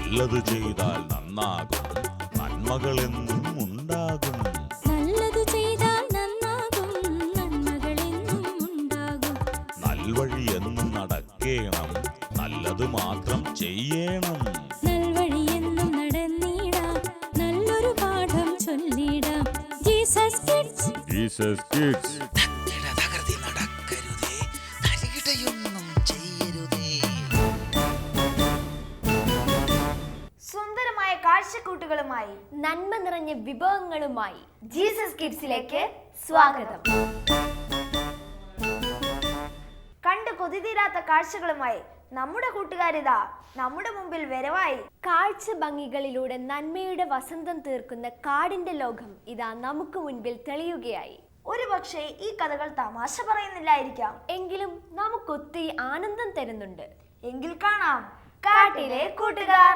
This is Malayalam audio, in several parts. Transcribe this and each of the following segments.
നല്ലത് ചെയ്താൽ നന്നാകും, നന്മകളെന്നും ഉണ്ടാകും. നല്ലത് ചെയ്താൽ നന്നാകും, നന്മകളെന്നും ഉണ്ടാകും. നൽവഴി എന്നും നടക്കേണം, നല്ലത് മാത്രം ചെയ്യണം. നൽവഴി എന്നും നടന്നിടാം, നല്ലൊരു പാഠം ചൊല്ലിടാം. Jesus kids, Jesus kids. സുന്ദരമായ കാഴ്ചക്കൂട്ടുകളുമായി നന്മ നിറഞ്ഞ വിഭവങ്ങളുമായി ജീസസ് കിഡ്സിലേക്ക് സ്വാഗതം. കണ്ടു കൊതിതീരാത്ത കാഴ്ചകളുമായി നമ്മുടെ കൂട്ടുകാരിതാ നമ്മുടെ മുമ്പിൽ വരവായി. കാഴ്ച ഭംഗികളിലൂടെ നന്മയുടെ വസന്തം തീർക്കുന്ന കാടിന്റെ ലോകം ഇതാ നമുക്ക് മുൻപിൽ തെളിയുകയായി. ഒരു പക്ഷേ ഈ കഥകൾ തമാശ പറയുന്നില്ലായിരിക്കാം, എങ്കിലും നമുക്കൊത്തിരി ആനന്ദം തരുന്നുണ്ട്. എങ്കിൽ കാണാം കാട്ടിലെ കൂട്ടുകാർ.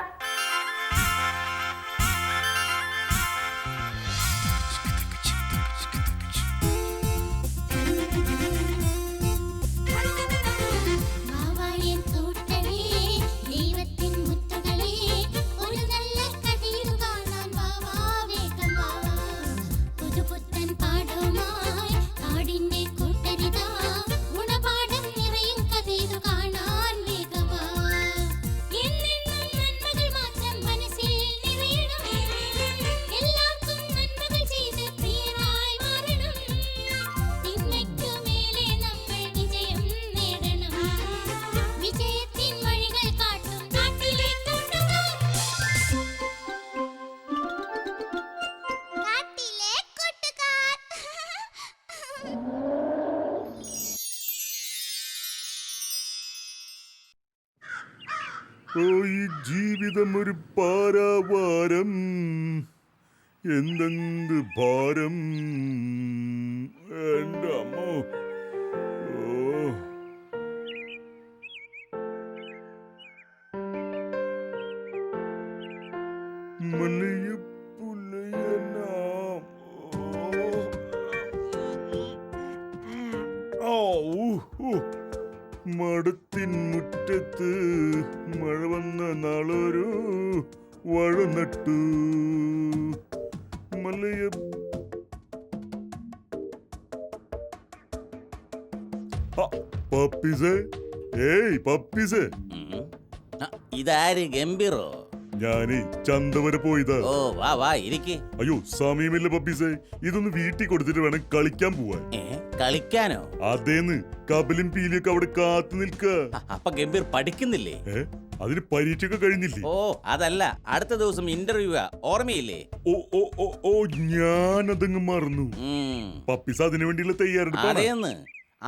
ഓ, ഈ ജീവിതം ഒരു പാരാവാരം, എന്തെന്ത് ഭാരം എൻ്റെ അമ്മോ. ഓ, മലയപ്പുലയനാം. ഓ, മടത്തിൻ മുറ്റത്ത് മഴ വന്ന നാളൊരു വഴ നട്ടു. മലയ പപ്പീസേ, ഏയ് പപ്പീസേ. ഇതാര് ഗംഭീറോ? ഞാനേ ചന്ത വരെ പോയതാ. ഓ വാ വാ ഇരിക്ക്. അയ്യോ സമയമില്ല പപ്പീസേ, ഇതൊന്ന് വീട്ടിൽ കൊടുത്തിട്ട് വേണം കളിക്കാൻ പോവാൻ. കളിക്കാനോ? അതേന്ന് കപിലും പീലിയൊക്കെ അവിടെ കാത്തു നിൽക്ക. അപ്പൊ ഗംഭീർ പഠിക്കുന്നില്ലേ? അതിന് പരീക്ഷയൊക്കെ കഴിഞ്ഞില്ലേ? ഓ അതല്ല, അടുത്ത ദിവസം ഇന്റർവ്യൂ ഓർമ്മയില്ലേ? ഓ ഓ ഓ ഓ, ഞാനതങ്ങ് മറന്നു. പപ്പീസ് അതിനു വേണ്ടിയുള്ള തയ്യാറെടുപ്പാണ്. അതേന്ന്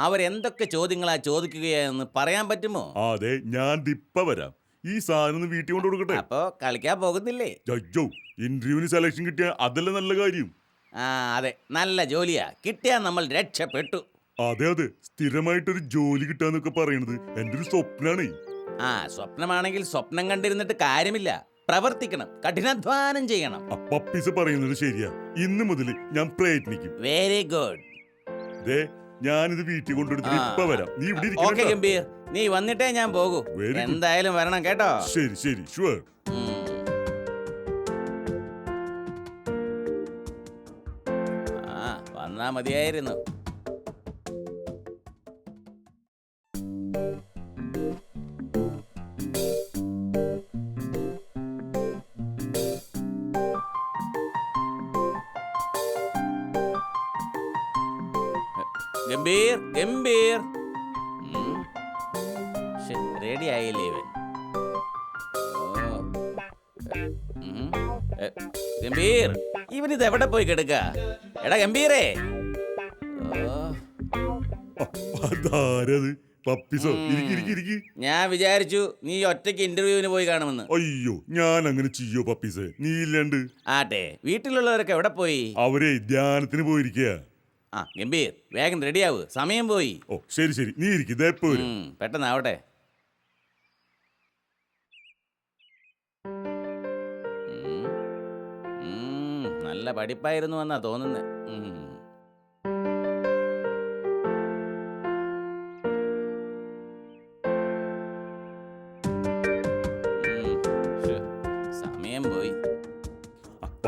അവരെന്തൊക്കെ ചോദ്യങ്ങളാ ചോദിക്കുകയെന്ന് പറയാൻ പറ്റുമോ? അതെ, ഞാൻ ദിപ്പ വരാം. ഈ സാധനം വീട്ടിൽ കൊണ്ട് കൊടുക്കട്ടെ. അപ്പൊ കളിക്കാൻ പോകുന്നില്ലേ? അയ്യോ, ഇന്റർവ്യൂവിന് സെലക്ഷൻ കിട്ടിയ അതല്ല നല്ല കാര്യം. ആ അതെ, നല്ല ജോലിയാ കിട്ടിയാ നമ്മൾ രക്ഷപ്പെട്ടു. അതെ അതെ, സ്ഥിരമായിട്ടൊരു ജോലി കിട്ടാന്നൊക്കെ പറയണത് എന്റെ ഒരു സ്വപ്നാണ്. ആ സ്വപ്നമാണെങ്കിൽ സ്വപ്നം കണ്ടിരുന്നിട്ട് കാര്യമില്ല, പ്രവർത്തിക്കണം, കഠിനാധ്വാനം ചെയ്യണം. പപ്പീസ് പറയുന്നത് ശരിയാ. ഇന്ന് മുതൽ ഞാൻ പ്രയത്നിക്കും. Very good. ഞാനിത് വീട്ടിൽ കൊണ്ടെടുത്തിട്ട് ഇപ്പൊ വരാം. നീ ഇവിടെ ഓക്കേ ഗംഭീർ, നീ വന്നിട്ടേ ഞാൻ പോകൂ. എന്തായാലും വരണം കേട്ടോ. ശരി ശരി, ഷുവർ. ആ വന്നാ മതിയായിരുന്നു. ഗംഭീർ ഗംഭീർ, റെഡി ആയില്ലേ ഇവൻ? ഗംഭീർ, ഇവനിത് എവിടെ പോയി കിടക്ക? എടാ ഗംഭീരേ. ഞാൻ വിചാരിച്ചു നീ ഒറ്റയ്ക്ക് ഇന്റർവ്യൂവിന് പോയി കാണുമെന്ന്. അയ്യോ, ഞാൻ അങ്ങനെ ചെയ്യോ പപ്പീസേ? നീ ഇല്ലാണ്ട്. ആട്ടെ, വീട്ടിലുള്ളവരൊക്കെ എവിടെ പോയി? അവരെ ധ്യാനത്തിന് പോയിരിക്കുക. ആ ഗംഭീർ, വേഗം റെഡിയാവ്, സമയം പോയി. ഓ ശരി ശരി, നീ ഇരിക്കും. പെട്ടെന്നാവട്ടെ. നല്ല പഠിപ്പായിരുന്നു എന്നാ തോന്നുന്നേ.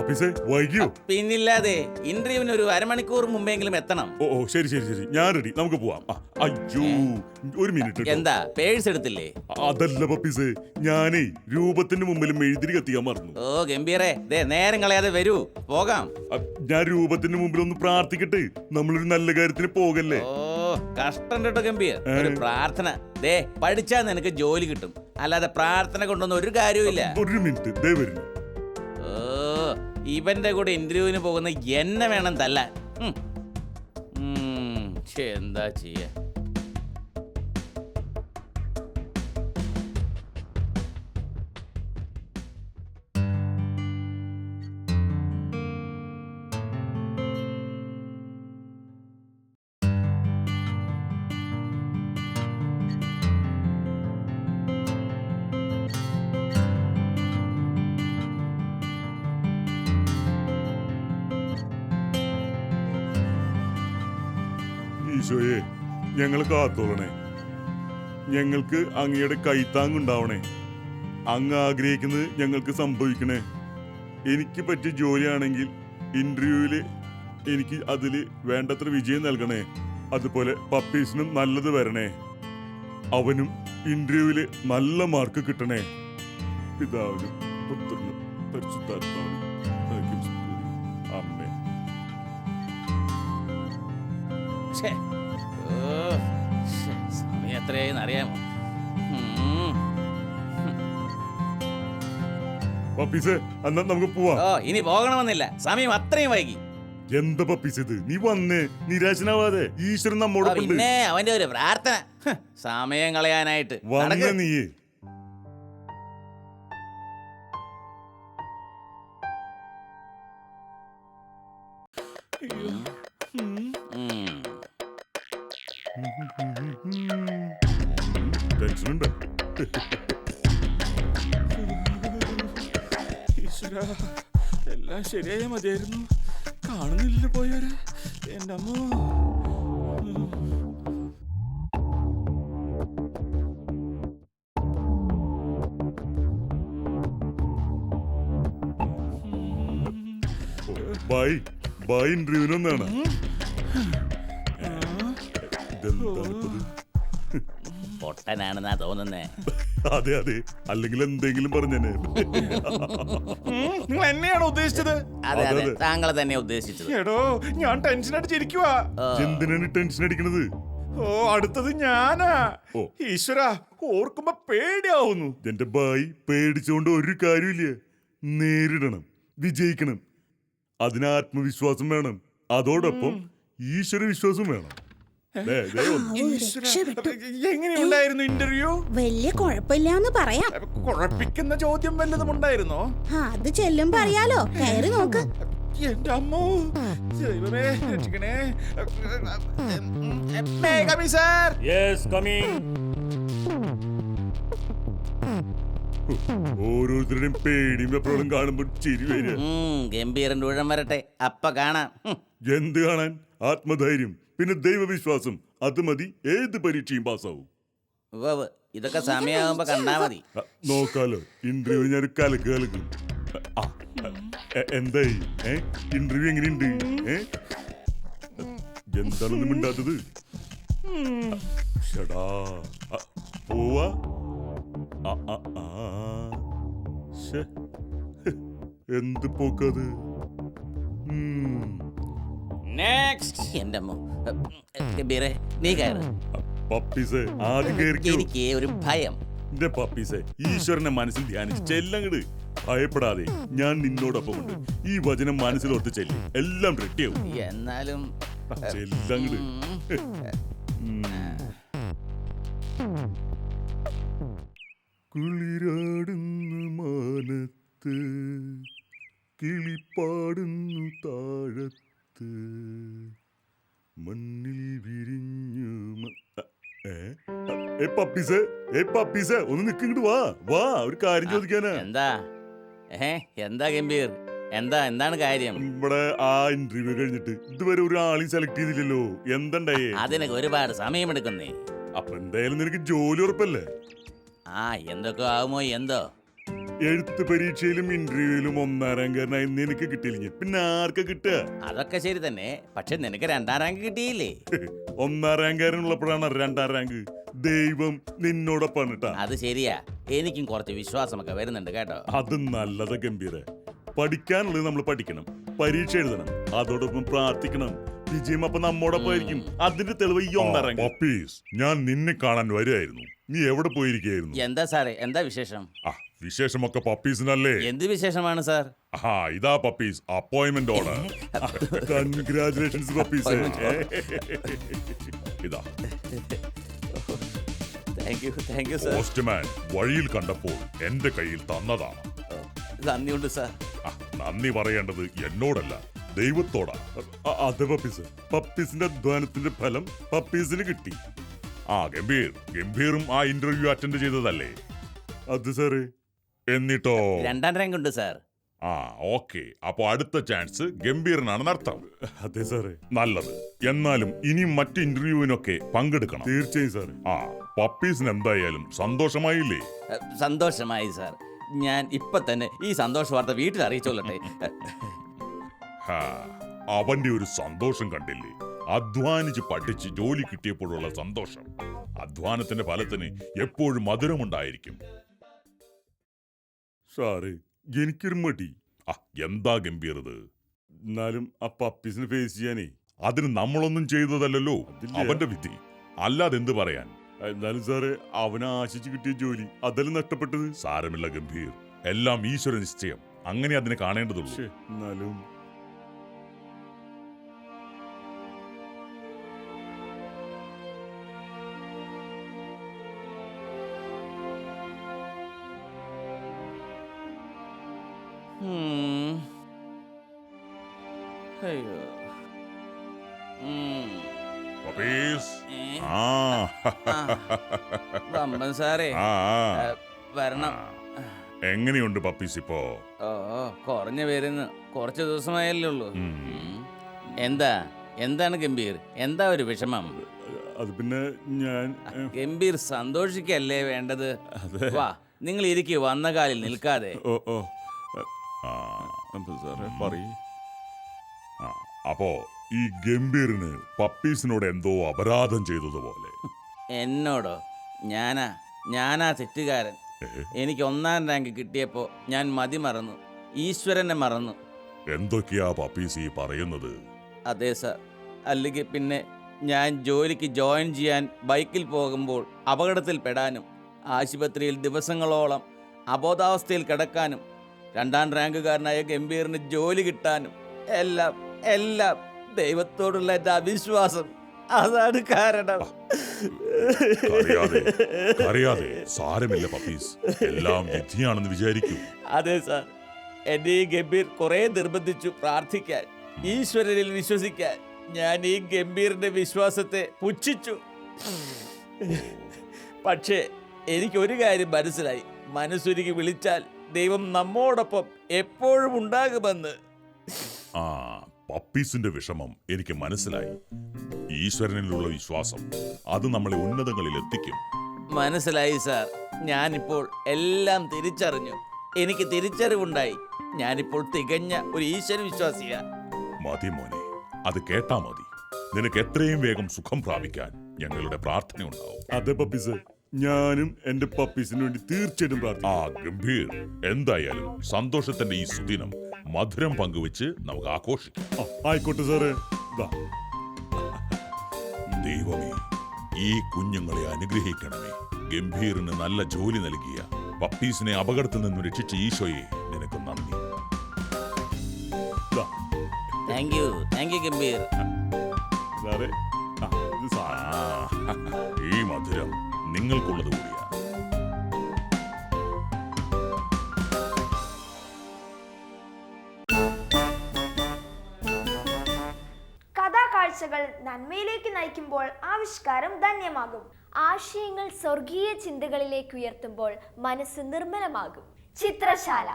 പപ്പീസേ വൈകിയോ? പിന്നില്ലാതെ ഇന്റർവ്യൂവിന് ഒരു അരമണിക്കൂർ മുമ്പെങ്കിലും എത്തണം. ഓ ശരി ശരി ശരി, ഞാൻ റെഡി, നമുക്ക് പോവാം. അയ്യോ ഒരു മിനിറ്റ്. എന്താ പേഴ്സ് എടുത്തില്ലേ? അതല്ല പപ്പീസേ, ഞാനേ രൂപത്തിന്റെ മുമ്പിൽ മെഴുതിരി കത്തിക്കാൻ മറന്നു. ഓ ഗംഭീരേ, ദേ നേരം കളയാതെ വരൂ, പോകാം. ഞാൻ രൂപത്തിന്റെ മുമ്പിൽ ഒന്ന് പ്രാർത്ഥിക്കട്ടെ, നമ്മളൊരു നല്ല കാര്യത്തിന് പോകല്ലേ. ഓ കഷ്ടം കേട്ടോ ഗംഭീർ, ഒരു പ്രാർത്ഥന. ദേ പഠിച്ചാൽ നിനക്ക് ജോലി കിട്ടും, അല്ലാതെ പ്രാർത്ഥന കൊണ്ടൊന്നും ഒരു കാര്യവുമില്ല. ഒരു മിനിറ്റ്, ദേ വരുന്നു. ഓ ഇവന്റെ കൂടെ ഇന്റർവ്യൂവിന് പോകുന്ന എന്നെ വേണം തല്ലാൻ. എന്താ ചെയ്യാ? ഈശോയെ, ഞങ്ങളെ കാത്തോളണേ. ഞങ്ങൾക്ക് അങ്ങയുടെ കൈത്താങ്ങുണ്ടാവണേ. അങ്ങ് ആഗ്രഹിക്കുന്നത് ഞങ്ങൾക്ക് സംഭവിക്കണേ. എനിക്ക് പറ്റിയ ജോലിയാണെങ്കിൽ ഇന്റർവ്യൂവില് എനിക്ക് അതിൽ വേണ്ടത്ര വിജയം നൽകണേ. അതുപോലെ പപ്പീസിനും നല്ലത് വരണേ. അവനും ഇന്റർവ്യൂവില് നല്ല മാർക്ക് കിട്ടണേ. പിതാവിനും പുത്രനും പരിശുദ്ധാത്മാവിനും അമ്മേ. സമയം എത്രയായെന്ന് അറിയാമോ? പപ്പീസേ, എന്നാ നമുക്ക് പോവാം. ഓ ഇനി പോകണമെന്നില്ല, സമയം അത്രയും വൈകി. എന്താ പപ്പീസ് ഇത്? നീ വന്നേ, നിരാശനാവാതെ. ഈശ്വരൻ നമ്മോടൊപ്പം ഉണ്ട്. പിന്നെ അവന്റെ ഒരു പ്രാർത്ഥന, സമയം കളയാനായിട്ട്. വന്ന നീയേ. ടെൻഷനുണ്ട്. എല്ലാം ശരിയായ മതിയായിരുന്നു. കാണുന്നില്ല പോയവരെ. എന്റെ അമ്മ. Bye bye, ഇന്റർവ്യൂവിനൊന്നാണ്. പൊട്ടനാണെന്നാ തോന്നുന്നേ. അതെ അതെ, അല്ലെങ്കിൽ എന്തെങ്കിലും പറഞ്ഞേനെ. നിങ്ങൾ എന്നെയാണോ ഉദ്ദേശിച്ചത്? അതെ അതെ, അതെ. താങ്കളെ തന്നെ ഉദ്ദേശിച്ചത്. എടോ, ഞാൻ ടെൻഷൻ അടിച്ചിരിക്കുവാ. എന്തിനാണ് ടെൻഷൻ അടിക്കണത്? ഓ അടുത്തത് ഞാനാ. ഓ. ഈശ്വര, ഓർക്കുമ്പോ പേടിയാവുന്നു. എന്റെ ബായ്, പേടിച്ചുകൊണ്ട് ഒരു കാര്യമില്ല. നേരിടണം, വിജയിക്കണം. അതിന് ആത്മവിശ്വാസം വേണം. അതോടൊപ്പം ഈശ്വര വിശ്വാസം വേണം. എങ്ങനെയുണ്ടായിരുന്നു ഇന്റർവ്യൂ? വലിയ കുഴപ്പമില്ലാന്ന് പറയാം. കുഴപ്പിക്കുന്ന ചോദ്യം വല്ലതും ഉണ്ടായിരുന്നോ? അത് ചെല്ലുമ്പോ അറിയാലോ, കയറി നോക്ക്. എന്റെ അമ്മോ, ദൈവമേ രക്ഷിക്കണേ. മേഘമി സാർ. Yes, coming. ഓരോരുത്തരുടെയും പേടിയും വെപ്രോളും കാണുമ്പോൾ ചിരി വരിക. ഗംഭീരന്റെ ഊഴം വരട്ടെ, അപ്പ കാണാം. എന്ത് കാണാൻ? ആത്മധൈര്യം, പിന്നെ ദൈവവിശ്വാസം. അത് മതി, ഏത് പരീക്ഷയും പാസ്സാവും. ഇതൊക്കെ സമയമാകുമ്പോ കണ്ടാ മതി. നോക്കാലോ, ഇന്റർവ്യൂ ഞാൻ കലക്ക് കലക്കും. എന്തായി? ഇന്റർവ്യൂ എങ്ങനെയുണ്ട്? എന്താണെന്നും മിണ്ടാത്തത്? ഷടാ, പോവാ. എന്ത് പോക്കത്? എന്റെ ഗംഭീരെ, നീ കയറ്. പപ്പീസേ, ആദ്യം കേറിക്കോ. എനിക്ക് ഒരു ഭയം. എന്റെ പപ്പീസേ, ഈശ്വരനെ മനസ്സിൽ ധ്യാനിച്ച് ചെല്ലങ്ങട്. ഭയപ്പെടാതെ, ഞാൻ നിന്നോടൊപ്പമുണ്ട്. ഈ വചനം മനസ്സിലോർത്ത് ചെല്ലി, എല്ലാം റെഡിയാവും. എന്നാലും ചെല്ലങ്ങട്. കുളിരാടുന്നു മാനത്ത്, കിളിപ്പാടുന്നു താഴത്ത്, മണ്ണിൽ വിരിഞ്ഞു. പപ്പീസേ, ഒന്ന് നിക്കിങ്ങോട്ട് വാ. വാ, ഒരു കാര്യം ചോദിക്കാനാ. എന്താ ഗംഭീർ? എന്താണ് കാര്യം? ഇവിടെ ആ ഇന്റർവ്യൂ കഴിഞ്ഞിട്ട് ഇതുവരെ ഒരു ആളെയും സെലക്ട് ചെയ്തില്ലല്ലോ. എന്തുണ്ടായേ? അതിനൊക്കെ ഒരുപാട് സമയമെടുക്കുന്നേ. അപ്പൊ എന്തായാലും നിനക്ക് ജോലി ഉറപ്പല്ലേ? എന്തൊക്കെ ആകുമോ എന്തോ. എഴുത്ത് പരീക്ഷയിലും ഇന്റർവ്യൂവിലും 1ാം റാങ്കാരനായി നിനക്ക് കിട്ടിയില്ലെങ്കിൽ പിന്നെ ആർക്കാ കിട്ടുക? അതൊക്കെ ശരി തന്നെ, പക്ഷെ നിനക്ക് 2ാം റാങ്ക് കിട്ടിയില്ലേ? 1ാം റാങ്കാരനുള്ളപ്പോഴാണ് 2ാം റാങ്ക്. ദൈവം നിന്നോടൊപ്പം കേട്ടാ. അത് ശരിയാ, എനിക്കും കുറച്ച് വിശ്വാസമൊക്കെ വരുന്നുണ്ട് കേട്ടോ. അത് നല്ലത് ഗംഭീര. പഠിക്കാനുള്ളത് നമ്മൾ പഠിക്കണം, പരീക്ഷ എഴുതണം, അതോടൊപ്പം പ്രാർത്ഥിക്കണം. വിജയം അപ്പൊ നമ്മോടൊപ്പം ആയിരിക്കും. അതിന്റെ തെളിവ് ഈ 1ാം റാങ്ക്. പപ്പീസ്, ഞാൻ നിന്നെ കാണാൻ വരുമായിരുന്നു. നീ എവിടെ പോയിരിക്കുകയായിരുന്നു? എന്താ സാറേ, എന്താ വിശേഷം? വിശേഷമൊക്കെ പപ്പീസിനല്ലേ? എന്ത് വിശേഷമാണ് സാർ? ഇതാ puppies appointment order. Congratulations puppies. ഇതാ താങ്ക് യു സാർ. പോസ്റ്റ്മാൻ വഴിയിൽ കണ്ടപ്പോൾ എന്റെ കയ്യിൽ തന്നതാണ്. നന്ദിയുണ്ട് സാർ. നന്ദി പറയേണ്ടത് എന്നോടല്ല, ദൈവത്തോടാ. അതെ പപ്പീസ്, പപ്പീസിന്റെ അധ്വാനത്തിന്റെ ഫലം പപ്പീസിന് കിട്ടി. ഗംഭീറും ആ ഇന്റർവ്യൂ അറ്റൻഡ് ചെയ്തതല്ലേ? അത് സാറേ. എന്നിട്ടോ? 2ാം റാങ്ക് ഉണ്ട് സാർ. ഓക്കെ. അപ്പൊ അടുത്ത ചാൻസ് ഗംഭീറിനാണെന്ന് അർത്ഥം. അതെ സാറേ. നല്ലത്. എന്നാലും ഇനി മറ്റ് ഇന്റർവ്യൂവിനൊക്കെ പങ്കെടുക്കണം. തീർച്ചയായും സാർ. പപ്പീസിന് എന്തായാലും സന്തോഷമായില്ലേ? സന്തോഷമായി സാർ. ഞാൻ ഇപ്പൊ തന്നെ ഈ സന്തോഷ വാർത്ത വീട്ടിൽ അറിയിച്ചോളട്ടെ. അവന്റെ ഒരു സന്തോഷം കണ്ടില്ലേ? അധ്വാനിച്ച് പഠിച്ച് ജോലി കിട്ടിയപ്പോഴുള്ള സന്തോഷം. അധ്വാനത്തിന്റെ ഫലത്തിന് എപ്പോഴും മധുരമുണ്ടായിരിക്കും. സാറേ, എനിക്കൊരു മടി. എന്താ ഗംഭീറത്? എന്നാലും ആ പപ്പീസിന് ഫേസ് ചെയ്യാനേ. അതിന് നമ്മളൊന്നും ചെയ്തതല്ലോ, അവന്റെ വിധി. അല്ലാതെ എന്ത് പറയാൻ? എന്നാലും സാറേ, അവനെ ആശിച്ചു കിട്ടിയ ജോലി അതെല്ലാം നഷ്ടപ്പെട്ടത്. സാരമില്ല ഗംഭീർ, എല്ലാം ഈശ്വര നിശ്ചയം. അങ്ങനെ അതിനെ കാണേണ്ടതുള്ളൂ. എന്നാലും അയ്യോ. പപ്പീസ്. വമ്പൻ സാറേ, വരണം. എങ്ങനെയുണ്ട് പപ്പീസ് ഇപ്പോ? കുറഞ്ഞു വരുന്നു. കുറച്ച് ദിവസമായല്ലേ ഉള്ളൂ. എന്താണ് ഗംഭീർ? എന്താ ഒരു വിഷമം? അത് പിന്നെ ഞാൻ ഗംഭീർ സന്തോഷിക്കല്ലേ വേണ്ടത്. വാ, നിങ്ങൾ ഇരിക്കൂ, വന്ന കാലിൽ നിൽക്കാതെ. അപ്പോ ഈ ഗംഭീറിന് പപ്പീസിനോട് എന്തോ അപരാധം ചെയ്തതുപോലെ. എന്നോടോ? ഞാനാ തെറ്റുകാരൻ. എനിക്ക് 1ാം റാങ്ക് കിട്ടിയപ്പോ ഞാൻ മതി മറന്നു, ഈശ്വരനെ മറന്നു. എന്തൊക്കെയാ പപ്പീസ് ഈ പറയുന്നത്? അതെ സാർ. അല്ലെങ്കിൽ പിന്നെ ഞാൻ ജോലിക്ക് ജോയിൻ ചെയ്യാൻ ബൈക്കിൽ പോകുമ്പോൾ അപകടത്തിൽ പെടാനും ആശുപത്രിയിൽ ദിവസങ്ങളോളം അബോധാവസ്ഥയിൽ കിടക്കാനും 2ാം റാങ്കുകാരനായ ഗംഭീറിന് ജോലി കിട്ടാനും എല്ലാം ദൈവത്തോടുള്ള എൻ്റെ അവിശ്വാസം, അതാണ് കാരണം. അറിയാതെ സാരമില്ല പപ്പീസ്, എല്ലാം വിധിയാണെന്ന് വിചാരിക്കൂ. അതെ സാർ, എന്നെ ഈ ഗംഭീർ കുറെ നിർബന്ധിച്ചു പ്രാർത്ഥിക്കാൻ, ഈശ്വരനിൽ വിശ്വസിക്കാൻ. ഞാൻ ഈ ഗംഭീറിന്റെ വിശ്വാസത്തെ പുച്ഛിച്ചു. പക്ഷേ എനിക്കൊരു കാര്യം മനസ്സിലായി, മനസ്സൊരുക്കി വിളിച്ചാൽ ദൈവം നമ്മോടൊപ്പം എപ്പോഴും ഉണ്ടാകുമെന്ന്. പപ്പീസിന്റെ വിഷമം എനിക്ക് മനസ്സിലായി. ഈശ്വരനിലുള്ള വിശ്വാസം അത് നമ്മളെ ഉന്നതങ്ങളിൽ എത്തിക്കും. മനസ്സിലായി സാർ. ഞാനിപ്പോൾ എല്ലാം തിരിച്ചറിഞ്ഞു. എനിക്ക് തിരിച്ചറിവുണ്ടായി. ഞാനിപ്പോൾ തികഞ്ഞ ഒരു ഈശ്വര വിശ്വാസിയാ. മതി മോനെ, അത് കേട്ടാ മതി. നിനക്ക് എത്രയും വേഗം സുഖം പ്രാപിക്കാൻ ഞങ്ങളുടെ പ്രാർത്ഥന ഉണ്ടാവും. അതെ പപ്പീസ്, ഞാനും എന്റെ പപ്പീസിന് വേണ്ടി തീർച്ചയായിട്ടും പ്രാർത്ഥിക്കും. ഗംഭീർ, എന്തായാലും സന്തോഷത്തിന്റെ ഈ സുദിനം മധുരം പങ്കുവെച്ച് നമുക്ക് ആഘോഷിക്കാം. ആയിക്കോട്ടെ സാറേ. ദൈവമേ, ഈ കുഞ്ഞുങ്ങളെ അനുഗ്രഹിക്കണമേ. ഗംഭീറിന് നല്ല ജോലി നൽകിയ പപ്പീസിനെ അപകടത്തിൽ നിന്നും രക്ഷിച്ച ഈശോയെ നിനക്ക് നന്ദി. Thank you Gambhir. സാറേ, ഈ മധുരം നിങ്ങൾക്കുള്ളത് കൂടിയാ. കഥാകാഴ്ചകൾ നന്മയിലേക്ക് നയിക്കുമ്പോൾ ആവിഷ്കാരം ധന്യമാകും. ആശയങ്ങൾ സ്വർഗീയ ചിന്തകളിലേക്ക് ഉയർത്തുമ്പോൾ മനസ്സ് നിർമ്മലമാകും. ചിത്രശാല.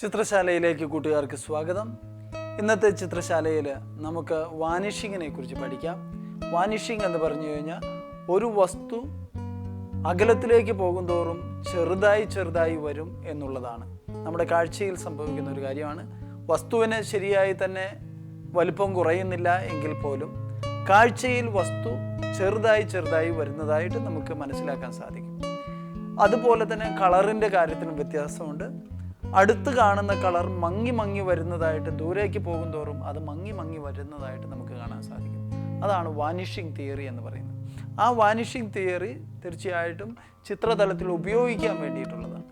ചിത്രശാലയിലേക്ക് കൂട്ടുകാർക്ക് സ്വാഗതം. ഇന്നത്തെ ചിത്രശാലയിൽ നമുക്ക് വാനിഷിങ്ങിനെ കുറിച്ച് പഠിക്കാം. വാനിഷിങ് എന്ന് പറഞ്ഞു കഴിഞ്ഞാൽ ഒരു വസ്തു അകലത്തിലേക്ക് പോകുന്തോറും ചെറുതായി ചെറുതായി വരും എന്നുള്ളതാണ്. നമ്മുടെ കാഴ്ചയിൽ സംഭവിക്കുന്ന ഒരു കാര്യമാണ്. വസ്തുവിന് ശരിയായി തന്നെ വലിപ്പം കുറയുന്നില്ല എങ്കിൽ പോലും കാഴ്ചയിൽ വസ്തു ചെറുതായി ചെറുതായി വരുന്നതായിട്ട് നമുക്ക് മനസ്സിലാക്കാൻ സാധിക്കും. അതുപോലെ തന്നെ കളറിൻ്റെ കാര്യത്തിലും വ്യത്യാസമുണ്ട്. അടുത്ത് കാണുന്ന കളർ മങ്ങി മങ്ങി വരുന്നതായിട്ട് ദൂരേക്ക് പോകുന്തോറും അത് മങ്ങി മങ്ങി വരുന്നതായിട്ട് നമുക്ക് കാണാൻ സാധിക്കും. അതാണ് വാനിഷിംഗ് തിയറി എന്ന് പറയുന്നത്. ആ വാനിഷിംഗ് തിയറി തീർച്ചയായിട്ടും ചിത്രതലത്തിൽ ഉപയോഗിക്കാൻ വേണ്ടിയിട്ടുള്ളതാണ്.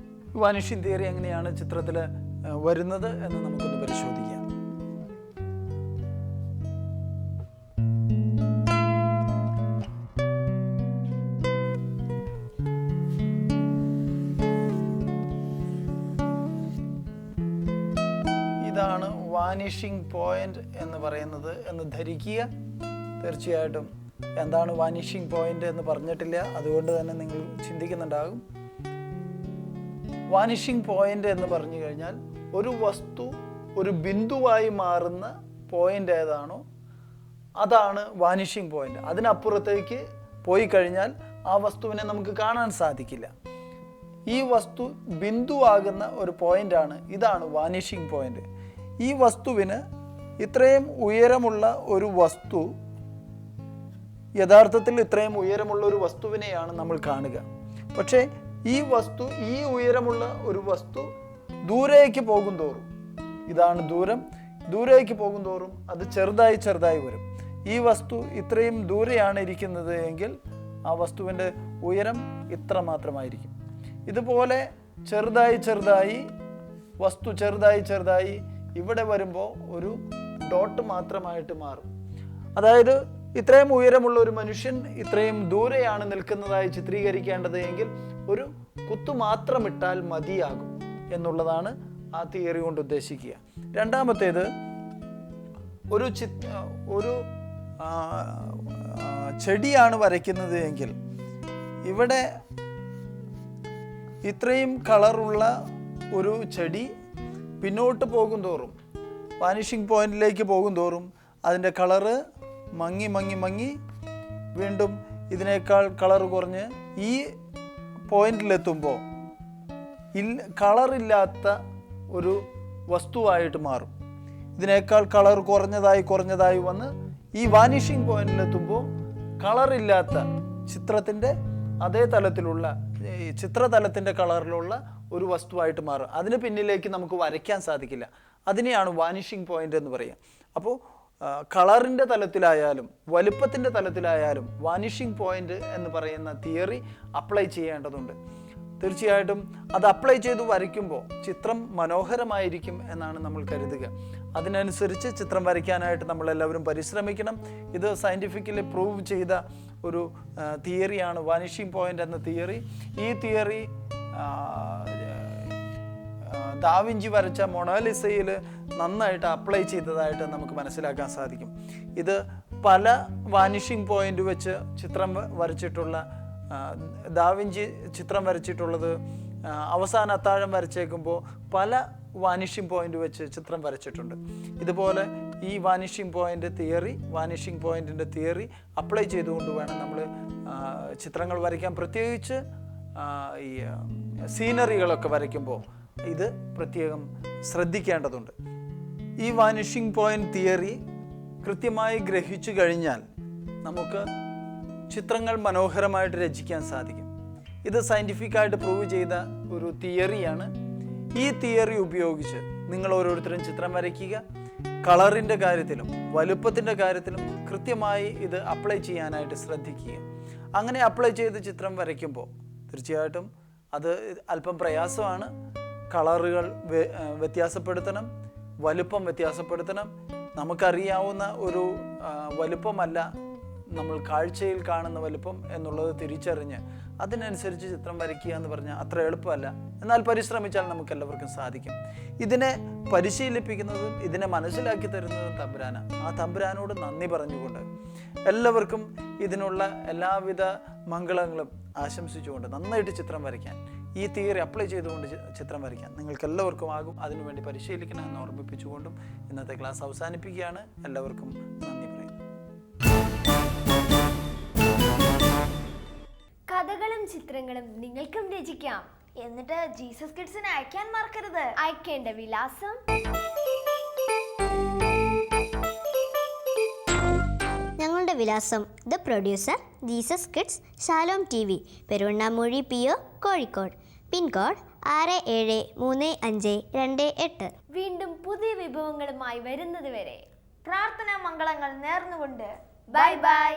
വാനിഷിംഗ് തിയറി എങ്ങനെയാണ് ചിത്രത്തിൽ വരുന്നത് എന്ന് നമുക്കൊന്ന് പരിശോധിക്കാം. ഇതാണ് വാനിഷിംഗ് പോയിന്റ് എന്ന് പറയുന്നത് എന്ന് ധരിക്കുക. തീർച്ചയായിട്ടും എന്താണ് വാനിഷിംഗ് പോയിന്റ് എന്ന് പറഞ്ഞിട്ടില്ല, അതുകൊണ്ട് തന്നെ നിങ്ങൾ ചിന്തിക്കുന്നുണ്ടാകും. വാനിഷിംഗ് പോയിന്റ് എന്ന് പറഞ്ഞു കഴിഞ്ഞാൽ ഒരു വസ്തു ഒരു ബിന്ദുവായി മാറുന്ന പോയിന്റ് ഏതാണോ അതാണ് വാനിഷിംഗ് പോയിന്റ്. അതിനപ്പുറത്തേക്ക് പോയി കഴിഞ്ഞാൽ ആ വസ്തുവിനെ നമുക്ക് കാണാൻ സാധിക്കില്ല. ഈ വസ്തു ബിന്ദുവാകുന്ന ഒരു പോയിന്റാണ്, ഇതാണ് വാനിഷിംഗ് പോയിന്റ്. ഈ വസ്തുവിന് ഇത്രയും ഉയരമുള്ള ഒരു വസ്തു, യഥാർത്ഥത്തിൽ ഇത്രയും ഉയരമുള്ള ഒരു വസ്തുവിനെയാണ് നമ്മൾ കാണുക. പക്ഷേ ഈ ഉയരമുള്ള ഒരു വസ്തു ദൂരേക്ക് പോകും തോറും, ഇതാണ് ദൂരം, ദൂരേക്ക് പോകും തോറും അത് ചെറുതായി ചെറുതായി വരും. ഈ വസ്തു ഇത്രയും ദൂരെയാണ് ഇരിക്കുന്നത് എങ്കിൽ ആ വസ്തുവിൻ്റെ ഉയരം ഇത്ര മാത്രമായിരിക്കും. ഇതുപോലെ ചെറുതായി ചെറുതായി വസ്തു ചെറുതായി ചെറുതായി ഇവിടെ വരുമ്പോൾ ഒരു ഡോട്ട് മാത്രമായിട്ട് മാറും. അതായത് ഇത്രയും ഉയരമുള്ള ഒരു മനുഷ്യൻ ഇത്രയും ദൂരെയാണ് നിൽക്കുന്നതായി ചിത്രീകരിക്കേണ്ടത് എങ്കിൽ ഒരു കുത്തു മാത്രം ഇട്ടാൽ മതിയാകും എന്നുള്ളതാണ് ആ തിയറി കൊണ്ട് ഉദ്ദേശിക്കുക. രണ്ടാമത്തേത്, ഒരു ചെടിയാണ് വരയ്ക്കുന്നത് എങ്കിൽ ഇവിടെ ഇത്രയും കളറുള്ള ഒരു ചെടി പിന്നോട്ട് പോകും തോറും, വാനിഷിംഗ് പോയിന്റിലേക്ക് പോകും തോറും അതിൻ്റെ കളറ് മങ്ങി മങ്ങി മങ്ങി വീണ്ടും ഇതിനേക്കാൾ കളർ കുറഞ്ഞ് ഈ പോയിന്റിലെത്തുമ്പോൾ കളറില്ലാത്ത ഒരു വസ്തുവായിട്ട് മാറും. ഇതിനേക്കാൾ കളർ കുറഞ്ഞതായി വന്ന് ഈ വാനിഷിംഗ് പോയിന്റിലെത്തുമ്പോൾ കളറില്ലാത്ത ചിത്രത്തിൻ്റെ അതേ തലത്തിലുള്ള ചിത്രതലത്തിൻ്റെ കളറിലുള്ള ഒരു വസ്തുവായിട്ട് മാറും. അതിന് പിന്നിലേക്ക് നമുക്ക് വരയ്ക്കാൻ സാധിക്കില്ല. അതിനെയാണ് വാനിഷിംഗ് പോയിന്റ് എന്ന് പറയുക. അപ്പോൾ കളറിൻ്റെ തലത്തിലായാലും വലുപ്പത്തിൻ്റെ തലത്തിലായാലും വാനിഷിംഗ് പോയിന്റ് എന്ന് പറയുന്ന തിയറി അപ്ലൈ ചെയ്യേണ്ടതുണ്ട്. തീർച്ചയായിട്ടും അത് അപ്ലൈ ചെയ്ത് വരയ്ക്കുമ്പോൾ ചിത്രം മനോഹരമായിരിക്കും എന്നാണ് നമ്മൾ കരുതുക. അതിനനുസരിച്ച് ചിത്രം വരയ്ക്കാനായിട്ട് നമ്മളെല്ലാവരും പരിശ്രമിക്കണം. ഇത് സയൻറ്റിഫിക്കലി പ്രൂവ് ചെയ്ത ഒരു തിയറിയാണ് വാനിഷിംഗ് പോയിന്റ് എന്ന തിയറി. ഈ തിയറി ദാവിഞ്ചി വരച്ച മൊണാലിസയിൽ നന്നായിട്ട് അപ്ലൈ ചെയ്തതായിട്ട് നമുക്ക് മനസ്സിലാക്കാൻ സാധിക്കും. ഇത് പല വാനിഷിംഗ് പോയിന്റ് വെച്ച് ചിത്രം വരച്ചിട്ടുള്ള ദാവിഞ്ചി ചിത്രം വരച്ചിട്ടുള്ളത് അവസാന അത്താഴം വരച്ചേക്കുമ്പോൾ പല വാനിഷിംഗ് പോയിന്റ് വെച്ച് ചിത്രം വരച്ചിട്ടുണ്ട്. ഇതുപോലെ ഈ വാനിഷിംഗ് പോയിന്റിൻ്റെ തിയറി അപ്ലൈ ചെയ്തുകൊണ്ട് വേണം നമ്മൾ ചിത്രങ്ങൾ വരയ്ക്കാൻ. പ്രത്യേകിച്ച് ഈ സീനറികളൊക്കെ വരയ്ക്കുമ്പോൾ ഇത് പ്രത്യേകം ശ്രദ്ധിക്കേണ്ടതുണ്ട്. ഈ വാനിഷിംഗ് പോയിന്റ് തിയറി കൃത്യമായി ഗ്രഹിച്ചു കഴിഞ്ഞാൽ നമുക്ക് ചിത്രങ്ങൾ മനോഹരമായിട്ട് രചിക്കാൻ സാധിക്കും. ഇത് സയൻറ്റിഫിക്കായിട്ട് പ്രൂവ് ചെയ്ത ഒരു തിയറിയാണ്. ഈ തിയറി ഉപയോഗിച്ച് നിങ്ങൾ ഓരോരുത്തരും ചിത്രം വരയ്ക്കുക. കളറിൻ്റെ കാര്യത്തിലും വലുപ്പത്തിൻ്റെ കാര്യത്തിലും കൃത്യമായി ഇത് അപ്ലൈ ചെയ്യാനായിട്ട് ശ്രദ്ധിക്കുക. അങ്ങനെ അപ്ലൈ ചെയ്ത് ചിത്രം വരയ്ക്കുമ്പോൾ തീർച്ചയായിട്ടും അത് അല്പം പ്രയാസമാണ്. കളറുകൾ വ്യത്യാസപ്പെടുത്തണം, വലുപ്പം വ്യത്യാസപ്പെടുത്തണം. നമുക്കറിയാവുന്ന ഒരു വലുപ്പമല്ല നമ്മൾ കാഴ്ചയിൽ കാണുന്ന വലുപ്പം എന്നുള്ളത് തിരിച്ചറിഞ്ഞ് അതിനനുസരിച്ച് ചിത്രം വരയ്ക്കുക എന്ന് പറഞ്ഞാൽ അത്ര എളുപ്പമല്ല. എന്നാൽ പരിശ്രമിച്ചാൽ നമുക്ക് എല്ലാവർക്കും സാധിക്കും. ഇതിനെ പരിശീലിപ്പിക്കുന്നതും ഇതിനെ മനസ്സിലാക്കി തരുന്നതും തമ്പുരാനാണ്. ആ തമ്പുരാനോട് നന്ദി പറഞ്ഞുകൊണ്ട് എല്ലാവർക്കും ഇതിനുള്ള എല്ലാവിധ മംഗളങ്ങളും ആശംസിച്ചുകൊണ്ട് നന്നായിട്ട് ചിത്രം വരയ്ക്കാൻ ഈ തിയറി അപ്ലൈ ചെയ്തുകൊണ്ട് ചിത്രം വരയ്ക്കാം. നിങ്ങൾക്ക് എല്ലാവർക്കും ആകും. അതിനുവേണ്ടി പരിശീലിക്കണമെന്ന് ഓർമ്മിപ്പിച്ചുകൊണ്ടും ഇന്നത്തെ ക്ലാസ് അവസാനിപ്പിക്കുകയാണ്. എല്ലാവർക്കും നന്ദി പറയുന്നു. കഥകളും ചിത്രങ്ങളും നിങ്ങൾക്കും രചിക്കാം. എന്നിട്ട് ജീസസ് കിഡ്സിന് അയക്കാൻ മറക്കരുത്. അയക്കേണ്ട വിലാസം ഞങ്ങളുടെ വിലാസം the producer Jesus Kids Shalom TV, Peruvannamoozhi PO, Kozhikode. Pincode 673528. വീണ്ടും പുതിയ വിഭവങ്ങളുമായി വരുന്നത് വരെ പ്രാർത്ഥനാ മംഗളങ്ങൾ നേർന്നുകൊണ്ട് ബൈ ബൈ.